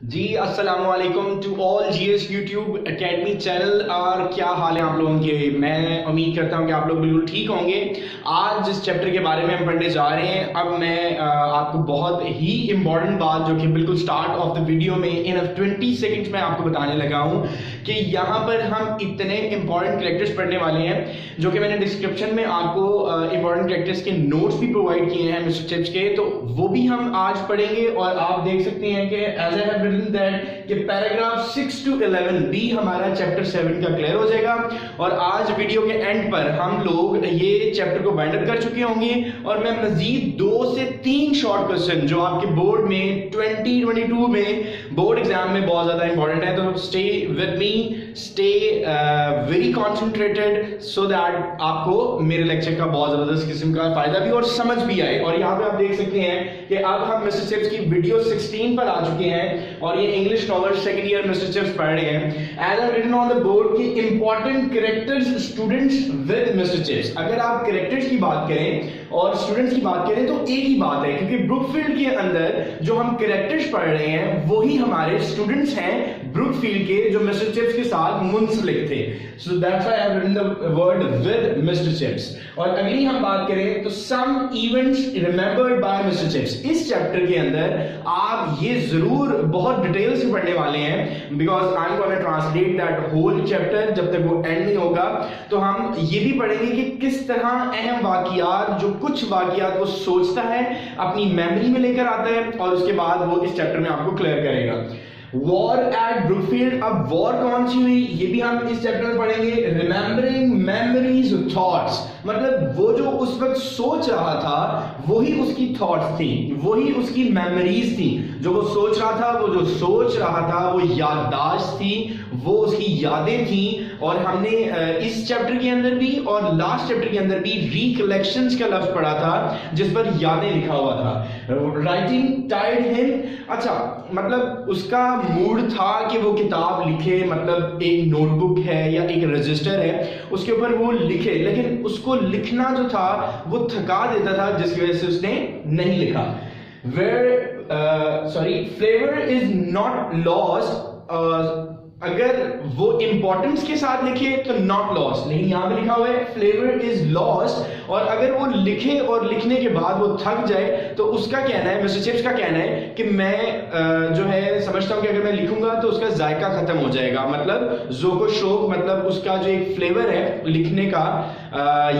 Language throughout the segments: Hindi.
जी अस्सलाम वालेकुम to all GS YouTube academy channel. और क्या हाल है आप लोगों के। मैं उम्मीद करता हूं कि आप लोग बिल्कुल ठीक होंगे। आज जिस चैप्टर के बारे में हम पढ़ने जा रहे हैं, अब मैं आपको बहुत ही इम्पॉर्टेंट बात जो कि बिल्कुल स्टार्ट ऑफ द वीडियो में इन 20 सेकंड्स में आपको बताने लगा हूं कि यहाँ पर हम इतने इंपॉर्टेंट कैरेक्टर्स पढ़ने वाले हैं जो कि मैंने डिस्क्रिप्शन में आपको इंपॉर्टेंट कैरेक्टर्स के नोट्स भी प्रोवाइड किए हैं मिस्टर चिप्स के, तो वो भी हम आज पढ़ेंगे। और आप देख सकते हैं कि as I have written that कि पैराग्राफ 6 to 11 भी हमारा चैप्टर 7 का क्लियर हो जाएगा। और आज वीडियो के एंड पर हम लोग ये चैप्टर को वाइंड अप कर चुके होंगे और मैं मजीद 2 से 3 शॉर्ट क्वेश्चन जो आपके बोर्ड में 2022 में बोर्ड एग्जाम में बहुत ज्यादा इंपॉर्टेंट है, तो stay with me, stay very concentrated so that आपको मेरे लेक्चर का बहुत जबरदस्त किस्म का फायदा भी और समझ भी आए। और यहाँ पे आप देख सकते हैं कि अब हम मिस्टर चिप्स की वीडियो 16 पर आ चुके हैं और ये English novel second year mister Chips पढ़ रहे हैं। As I written on the board की important characters students with mister Chips. अगर आप कैरेक्टर्स की बात करें और स्टूडेंट्स की बात करें तो एक ही बात है, क्योंकि ब्रुकफील्ड के अंदर जो हम कैरेक्टर्स पढ़ रहे हैं वही हमारे स्टूडेंट्स हैं ब्रुकफील्ड के जो मिस्टर चिप्स के साथ मुंसलिक थे। So that's why I have written the word with mister Chips. और अगली हम बात करें तो some events remembered by Mister Chips. इस चैप्टर के अंदर आप ये जरूर बहुत डिटेल से पढ़ने वाले हैं, because I am gonna translate that whole chapter. जब तक वो एंड नहीं होगा तो हम ये भी पढ़ेंगे कि किस तरह अहम वाकयात, जो कुछ वाकयात वो सोचता है, अपनी मेमोरी में लेकर आता है और उसके बाद वो इस चैप्टर में आपको क्लियर करेगा। War at Brookfield. अब वॉर कौन सी हुई ये भी हम इस चैप्टर में पढ़ेंगे। रिमेंबरिंग मेमोरीज थॉट्स, मतलब वो जो उस वक्त सोच रहा था वही उसकी थॉट्स थी, वही उसकी मेमोरीज थी। जो वो सोच रहा था, वो जो सोच रहा था वो याददाश्त थी, वो उसकी यादें थी। और हमने इस चैप्टर के अंदर भी और लास्ट चैप्टर के अंदर भी रिकलेक्शंस का लफ्ज पढ़ा था जिस पर यादें लिखा हुआ था। राइटिंग टायर्ड हिम, अच्छा मतलब उसका मूड था कि वो किताब लिखे, मतलब एक नोटबुक है या एक रजिस्टर है उसके ऊपर वो लिखे, लेकिन उसको लिखना जो था वो थका देता था जिसकी वजह से उसने नहीं लिखा। Flavour is not lost. अगर वो इंपॉर्टेंस के साथ लिखे तो नॉट लॉस्ट, लेकिन यहां पे लिखा हुआ है फ्लेवर इज लॉस्ट। और अगर वो लिखे और लिखने के बाद वो थक जाए तो उसका कहना है, मिस्टर चिप्स का कहना है कि मैं जो है समझता हूं कि अगर मैं लिखूंगा तो उसका जायका खत्म हो जाएगा, मतलब जोको शोक, मतलब उसका जो एक फ्लेवर है लिखने का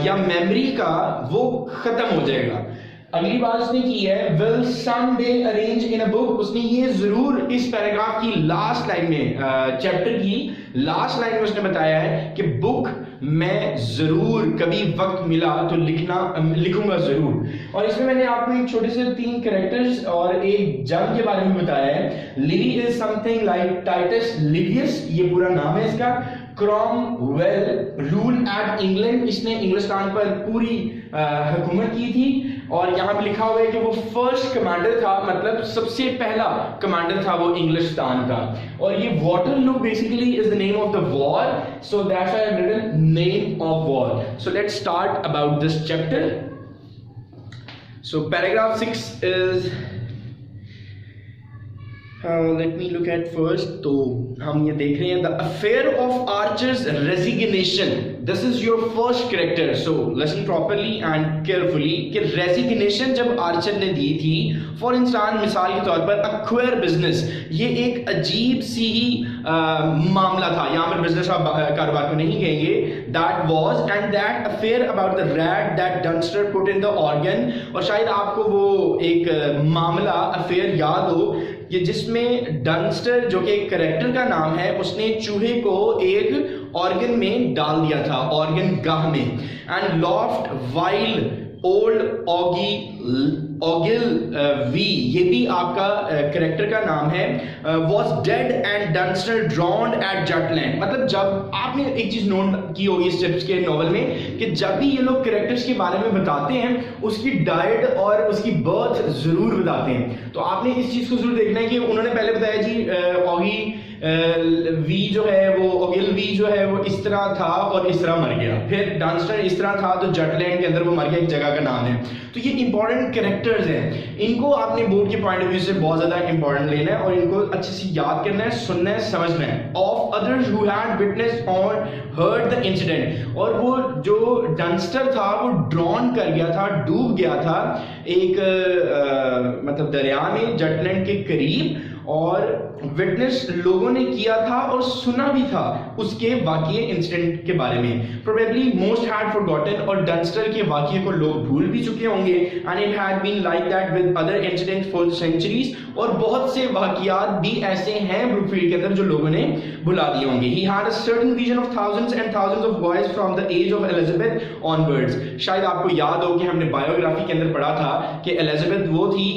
या मेमोरी का वो खत्म हो जाएगा। अगली बात उसने की है will someday arrange in a book. उसने ये जरूर इस पैराग्राफ की लास्ट लाइन में, चैप्टर की लास्ट लाइन में उसने बताया है कि बुक मैं जरूर कभी वक्त मिला तो लिखूंगा जरूर। और इसमें मैंने आपको एक छोटे से 3 कैरेक्टर्स और एक जंग के बारे में बताया है। Lily is something like Titus Livius, ये पूरा नाम है इसका। क्रॉमवेल रूल एट इंग्लैंड, इसने इंग्लिस्तान पर पूरी हुकूमत की थी। और यहां पे लिखा हुआ है कि वो फर्स्ट कमांडर था, मतलब सबसे पहला कमांडर था वो इंग्लिस्तान का। और ये Waterloo basically is the name of the war, so that's why I have written name of war. So let's start about this chapter. So paragraph 6 is let me look at first. तो हम ये देख रहे हैं the affair of Archer's resignation. This is your first character, so listen properly and carefully कि रेजिग्नेशन जब आर्चर ने दी थी, फॉर इंस्टांस मिसाल के तौर पर अक्वायर बिजनेस, ये एक अजीब सी ही मामला था, यहाँ पर बिजनेस कारोबार को नहीं कहेंगे। That was and that affair about the rat that Dunster put in the organ. और शायद आपको वो एक मामला अफेयर याद हो ये जिसमें डंस्टर जो कि एक कैरेक्टर का नाम है, उसने चूहे को एक ऑर्गन में डाल दिया था, ऑर्गन गाह में। And loft wild old Ogilvie, ये भी आपका कैरेक्टर का नाम है, was dead and Dunster drowned at Jutland. मतलब जब आपने एक चीज नोट की होगी इस चिप्स के नॉवल में कि जब भी ये लोग कैरेक्टर्स के बारे में बताते हैं उसकी डाइट और उसकी बर्थ जरूर बताते हैं। तो आपने इस चीज को जरूर देखना है कि उन्होंने पहले बताया जी ऑगी वी जो है वो ओगिलवी जो है वो इस तरह था और इस तरह मर गया, फिर डांस्टर इस तरह था तो जटलैंड के अंदर वो मर गया, एक जगह का नाम है। तो ये इंपॉर्टेंट कैरेक्टर्स हैं, इनको आपने बोर्ड के पॉइंट ऑफ व्यू से बहुत ज्यादा इंपॉर्टेंट लेना है और इनको अच्छे से याद करना है, सुनना है, समझना है। Of others who had witnessed और हर्ड द इंसिडेंट, और वो जो डंस्टर था वो ड्रॉन कर गया था, डूब गया था एक मतलब दरिया में जटलैंड के करीब, और विटनेस लोगों ने किया था और सुना भी था उसके वाकये इंसिडेंट के बारे में। प्रोबेबली मोस्ट हैड फॉरगॉटन, और डंस्टर के वाकये को लोग भूल भी चुके होंगे। And it had been like that with other incidents for centuries, और बहुत से वाकयात भी ऐसे हैं ब्रुकफील्ड के अंदर जो लोगों ने भुला दिए होंगे। He had a certain vision of thousands and thousands of boys from the age of Elizabeth onwards. शायद आपको याद हो कि हमने बायोग्राफी के अंदर पढ़ा था कि एलिजाबेथ वो थी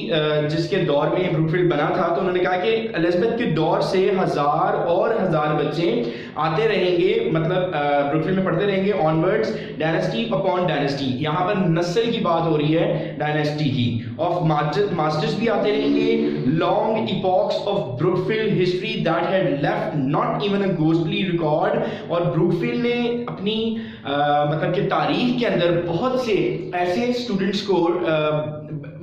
जिसके दौर में ब्रुकफील्ड बना था, तो उन्होंने कहा कि एलिजाबेथ के दौर से हजार और हजार बच्चे आते रहेंगे, मतलब ब्रुकफील्ड में पढ़ते रहेंगे ऑनवर्ड्स, डायनेस्टी अपॉन डायनेस्टी। यहाँ पर नस्ल की बात हो रही है, डायनेस्टी की। ऑफ मास्टर्स भी आते रहेंगे, long epochs of Brookfield history that had left not even a ghostly record. और ब्रुकफील्ड ने अपनी मतलब कि तारीख के अंदर बहुत से ऐसे स्टूडेंट्स को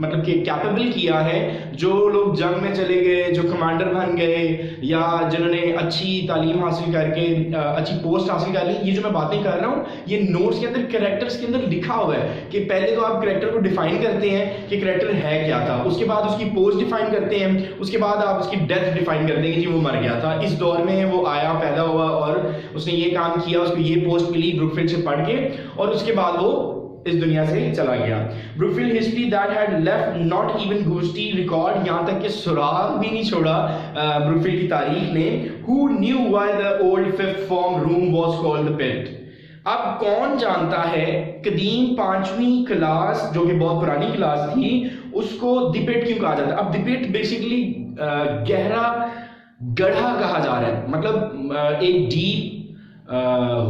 मतलब कि कैपेबल किया है, जो लोग जंग में चले गए, जो कमांडर बन गए, या जिन्होंने अच्छी तालीम हासिल करके अच्छी पोस्ट हासिल कर ली। ये जो मैं बातें कर रहा हूँ ये नोट्स के अंदर, कैरेक्टर्स के अंदर लिखा हुआ है कि पहले तो आप कैरेक्टर को डिफाइन करते हैं कि कैरेक्टर है क्या था, उसके बाद उसकी पोस्ट डिफाइन करते हैं, उसके बाद आप उसकी डेथ डिफाइन करते हैं कि जी वो मर गया था, इस दौर में वो आया, पैदा हुआ और उसने ये काम किया, उसको ये पोस्ट मिली ब्रुकफील्ड से पढ़ के, और उसके बाद वो इस दुनिया से चला गया। Brookfield history that had left not even घोस्टी रिकॉर्ड, यहां तक कि सुराग भी नहीं छोड़ा ब्रुकफील्ड की तारीख ने। Who knew why the old fifth form room was called the pit. अब कौन जानता है कदीम 5वीं क्लास, जो कि बहुत पुरानी क्लास थी, उसको द पिट क्यों कहा जाता है। अब द पिट बेसिकली गहरा गड्ढा कहा जा रहा है, मतलब एक डीप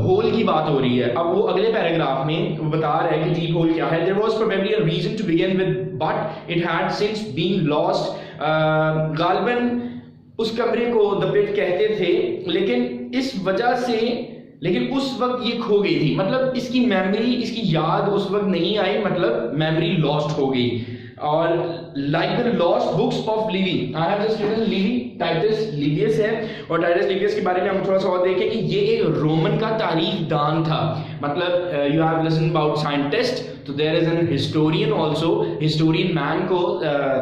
होल की बात हो रही है। अब वो अगले पैराग्राफ में वो बता रहा है कि डीप होल क्या है। There was probably a reason to begin with but it had since been lost. गालिबन उस कमरे को द पिट कहते थे, लेकिन इस वजह से, लेकिन उस वक्त ये खो गई थी, मतलब इसकी मेमोरी, इसकी याद उस वक्त नहीं आई, मतलब मेमोरी लॉस्ट हो गई। और like the lost books of Livy, I have just written Livy, Titus Livius है, और टाइटस लिवियस के बारे में हम थोड़ा सा और देखें कि ये एक रोमन का तारीखदान था। मतलब you have listen about scientist, तो there is an historian also, historian man को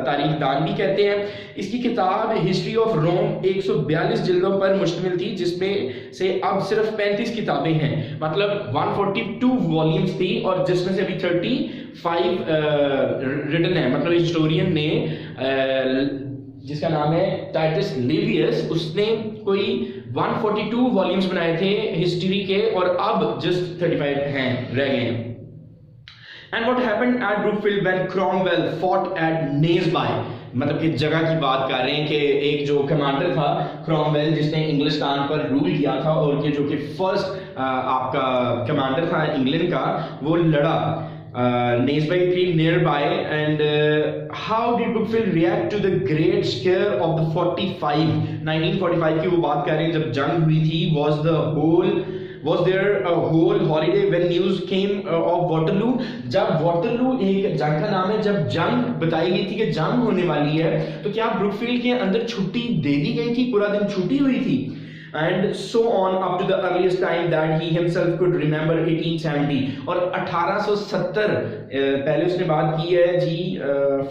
तारीखदान भी कहते हैं। इसकी किताब हिस्ट्री ऑफ रोम 142 जिल्दों पर मुश्तमिल थी, जिसमें से अब सिर्फ 35 किताबें हैं, मतलब 142 वॉल्यूम्स थी, और जिसमें से अभी 35 रिटन है। मतलब हिस्टोरियन ने जिसका नाम है टाइटस लिवियस, उसने कोई 142 वॉल्यूम्स बनाए थे हिस्ट्री के, और अब जस्ट 35 हैं, रह गए हैं। And what happened at Brookfield when Cromwell fought at Naseby, मतलब कि जगह की बात कर रहे हैं कि एक जो कमांडर था क्रॉमवेल, जिसने इंग्लिस्तान पर रूल किया था, और कि जो कि फर्स्ट आपका कमांडर था इंग्लैंड का, वो लड़ा Naseby Creek nearby, and how did Brookfield react to the great scare of the 1945 की वो बात कर रहे हैं, जब जंग हुई थी। Was there a whole holiday when news came of Waterloo? जब Waterloo एक जंग का नाम है, जब जंग बताई गई थी कि जंग होने वाली है, तो क्या ब्रुकफील्ड के अंदर छुट्टी दे दी गई थी, पूरा दिन छुट्टी हुई थी? And so on up to the earliest time that he himself could remember 1870, और 1870 पहले उसने बात की है जी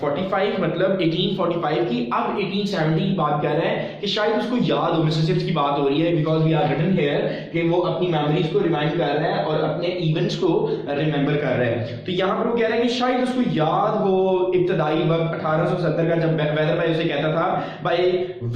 45, मतलब 1845 की, अब 1870 की बात कर रहा है कि शायद उसको याद हो, मिसिसिप्स की बात हो रही है, because we are written here कि वो अपनी मेमोरीज को रिमाइंड कर रहा है और अपने इवेंट्स को रिमेंबर कर रहा है। तो यहाँ पर वो कह रहा है कि शायद उसको याद हो इब्तदाई वक्त 1870 का, जब वेदर भाई उसे कहता था by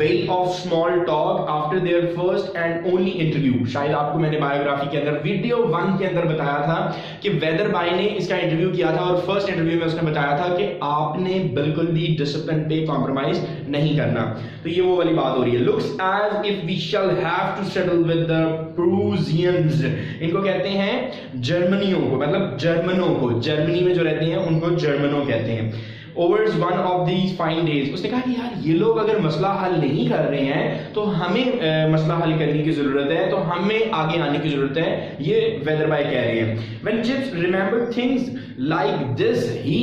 way of small talk after their first and only interview. शायद आपको मैंने बायोग्राफी के अंदर वीडियो 1 के अंदर बताया था कि वेदर भाई ने इसका इंटरव्यू किया था, और फर्स्ट इंटरव्यू में उसने बताया था कि आपने बिल्कुल भी डिसिप्लिन पे कॉम्प्रोमाइज नहीं करना। तो ये वो वाली बात हो रही है। Looks as if we shall have to settle with the Prussians, इनको कहते हैं जर्मनियों को, मतलब जर्मनों को, जर्मनी में जो रहते हैं उनको जर्मनों कहते हैं। Overs one of these fine days, उसने कहा कि यार ये लोग अगर मसला हल नहीं कर रहे हैं तो हमें मसला हल करने की जरूरत है, तो हमें आगे आने की जरूरत है, ये वेदर भाई कह रहे हैं। When Chips remembered things like this, he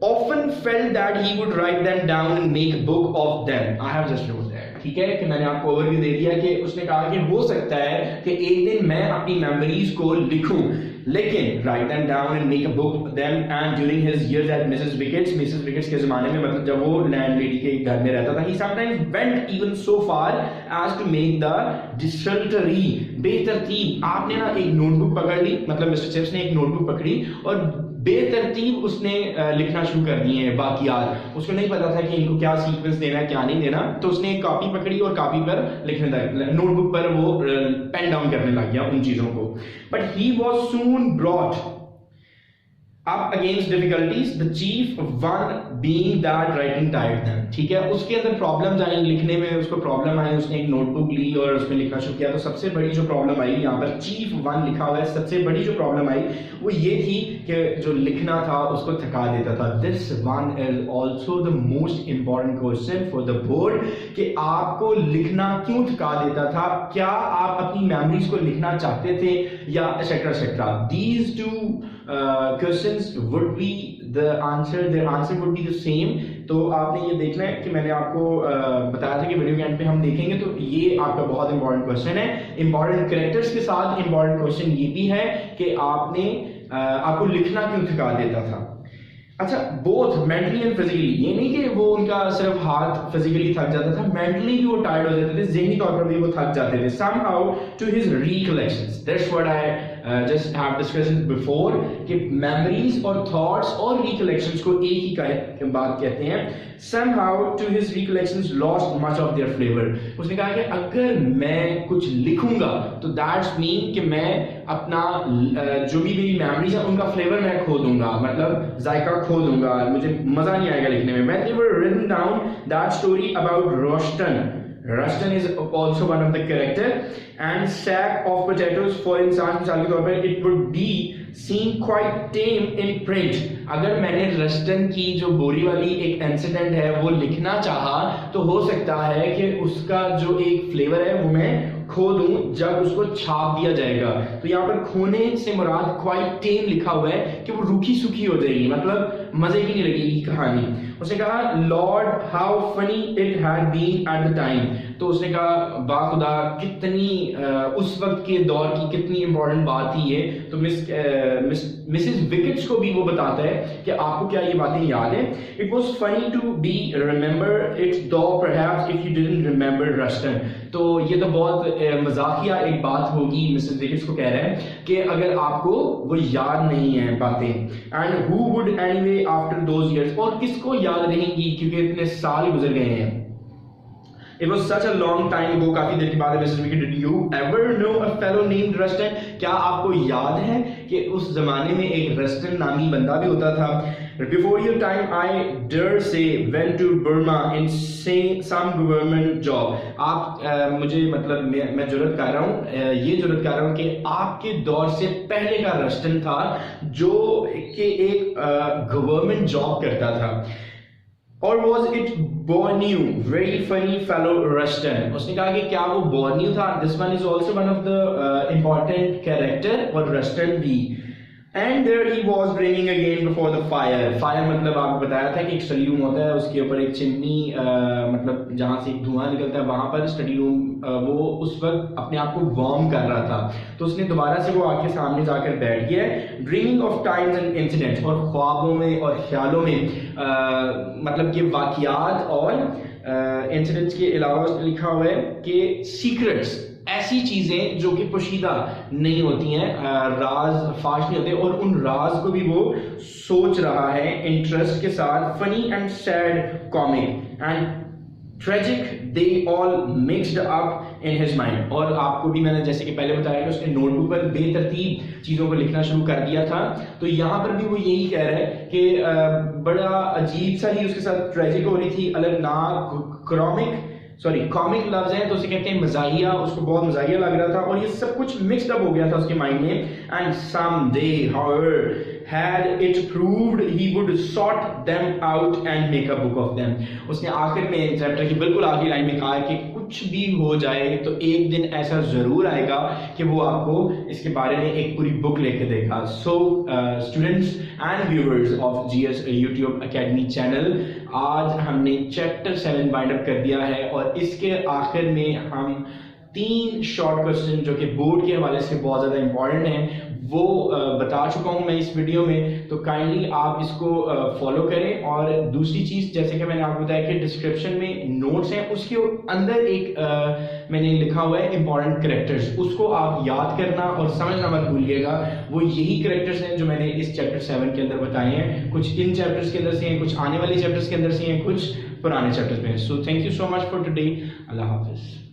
often felt that he would write them down and make a book of them. I have just wrote that. ठीक है कि मैंने आपको ओवरव्यू दे दिया कि उसने कहा कि हो सकता है कि एक दिन मैं अपनी मेमोरीज को लिखूं, लेकिन write them down and make a book of them. And during his years at Mrs. Wickets के ज़माने में, मतलब जब वो लैंडलेडी के घर में रहता था, he sometimes went even so far as to make the dysentery बेतरतीब। आपने ना एक नोटबुक पकड़ ली, मतलब मिस्टर चिप्स ने एक नोटबुक पकड़ी और बेतरतीब उसने लिखना शुरू कर दिए हैं वाक़ियात। उसको नहीं पता था कि इनको क्या सीक्वेंस देना है क्या नहीं देना, तो उसने एक कॉपी पकड़ी और कॉपी पर लिखने लगा, नोटबुक पर वो पेन डाउन करने लग गया उन चीज़ों को। But he was soon brought up against difficulties, the chief one being that writing tired them। ठीक है, उसके अंदर प्रॉब्लम्स आई लिखने में, उसको प्रॉब्लम आई, उसने एक नोटबुक ली और उसमें लिखना शुरू किया। तो सबसे बड़ी जो प्रॉब्लम आई, यहाँ पर चीफ वन लिखा हुआ है, सबसे बड़ी जो प्रॉब्लम आई वो ये थी कि जो लिखना था उसको थका देता था। This one is also the most important question for the board कि आपको लिखना क्यों थका देता था, क्या आप अपनी मेमोरीज को लिखना चाहते थे या etcetera etcetera. These two questions would be the answer, their answer would be the same। तो आपने ये देखना है कि मैंने आपको बताया था कि वीडियो के एंड पे हम देखेंगे, तो ये आपका बहुत इंपॉर्टेंट क्वेश्चन है। इंपॉर्टेंट कैरेक्टर्स के साथ इंपॉर्टेंट क्वेश्चन ये भी है कि आपको लिखना क्यों थका देता था। अच्छा, बोथ मेंटली एंड फिजिकली, ये नहीं कि वो उनका सिर्फ हाथ फिजिकली थक जाता था, मेंटली भी वो टायर्ड हो जाते थे, ज़हनी तौर पर भी वो थक जाते थे। somehow to his recollections, that's what I just have discussed before कि memories और thoughts और recollections को एक ही बात कहते हैं। somehow to his recollections lost much of their flavor। उसने कहा कि अगर मैं कुछ लिखूंगा तो that's mean कि मैं अपना जो भी मेरी मेमोरीज है उनका फ्लेवर मैं खो दूंगा, मतलब जायका खो दूंगा, मुझे मजा नहीं आएगा लिखने में। When they were written down that story about Rushton is also one of the character and sack of potatoes for इंसान मिसाल के तौर पर it would be seen quite tame in print। अगर मैंने रस्टन की जो बोरी वाली एक इंसिडेंट है वो लिखना चाहा तो हो सकता है कि उसका जो एक फ्लेवर है वो मैं खो दूं जब उसको छाप दिया जाएगा। तो यहाँ पर खोने से मुराद क्वाइट टेम लिखा हुआ है कि वो रूखी सूखी हो जाएगी, मतलब मजे की नहीं लगेगी कहानी। उसने कहा Lord how funny it had been at the time. तो उसने कहा बाखुदा कितनी उस वक्त के दौर की कितनी इंपॉर्टेंट बात थी ये। तो मिसेस विकेट्स को भी वो बताता है कि आपको क्या ये बातें याद है। It was funny to be remember it's though perhaps if you didn't remember Ruston. तो ये तो बहुत मजाकिया एक बात होगी, मिसेस विकेट्स को कह रहे हैं कि अगर आपको वो याद नहीं है बातें। And who would anyway after those years, और किसको याद रहेंगी क्योंकि इतने साल गुजर गए हैं। It was such a long time ago, काफी देर के बाद है। Mister wicket, did you ever know a fellow named Rustin? क्या आपको याद है कि उस जमाने में एक रस्टन नामी बंदा भी होता था। Before your time, I dare say went to Burma in some government job। आप मुझे मतलब मैं जुर्रत कर रहा हूँ, ये जुर्रत कर रहा हूँ कि आपके दौर से पहले का रस्टन था जो कि एक गवर्नमेंट जॉब करता था। Or was it Borneo? Very funny fellow Rushton। उसने कहा कि क्या वो Borneo था। This one is also one of the important character और Rushton भी। And there he was bringing again before the fire। Fire मतलब आपको बताया था कि एक स्टडी रूम होता है, उसके ऊपर एक चिमनी मतलब जहाँ से एक धुआं निकलता है, वहां पर स्टडी रूम वो उस वक्त अपने आप को वार्म कर रहा था। तो उसने दोबारा से वो आके सामने जाकर बैठ गया। Dreaming of times and incidents, और ख्वाबों में और ख्यालों में मतलब कि वाकयात और इंसिडेंट्स के अलावा उसने लिखा हुआ है कि सीक्रेट्स, ऐसी चीजें जो कि पोशीदा नहीं होती हैं, राज फाश नहीं होते, और उन राज को भी वो सोच रहा है इंटरेस्ट के साथ। Funny and sad comic and tragic they all mixed up in his mind. और आपको भी मैंने जैसे कि पहले बताया कि उसने नोटबुक पर बेतरतीब चीज़ों को लिखना शुरू कर दिया था। तो यहाँ पर भी वो यही कह रहा है कि बड़ा अजीब सा ही उसके साथ ट्रेजिक हो रही थी, अलगनाक, कॉमिक, सॉरी कॉमिक लफ्ज है तो उसे कहते हैं मजाहिया। उसको बहुत मजाहिया लग रहा था और ये सब कुछ मिक्सड अप हो गया था उसके माइंड में। And some day however had it proved he would sort them out and make a book of them। उसने आखिर में चैप्टर की बिल्कुल आखिरी लाइन में कहा कि कुछ भी हो जाए तो एक दिन ऐसा जरूर आएगा कि वो आपको इसके बारे में एक पूरी बुक लेके देगा। So students and viewers of GS YouTube academy channel, आज हमने चैप्टर 7 बाइंड अप कर दिया है और इसके आखिर में हम 3 शॉर्ट क्वेश्चन जो कि बोर्ड के हवाले से बहुत ज़्यादा इंपॉर्टेंट हैं वो बता चुका हूं मैं इस वीडियो में। तो काइंडली आप इसको फॉलो करें। और दूसरी चीज़, जैसे कि मैंने आपको बताया कि डिस्क्रिप्शन में नोट्स हैं, उसके अंदर एक मैंने लिखा हुआ है इंपॉर्टेंट कैरेक्टर्स, उसको आप याद करना और समझना मत भूलिएगा। वो यही कैरेक्टर्स हैं जो मैंने इस चैप्टर 7 के अंदर बताए हैं। कुछ इन चैप्टर्स के अंदर से हैं, कुछ आने वाले चैप्टर्स के अंदर से हैं, कुछ पुराने चैप्टर्स में। So thank you so much for today. अल्लाह हाफिज़।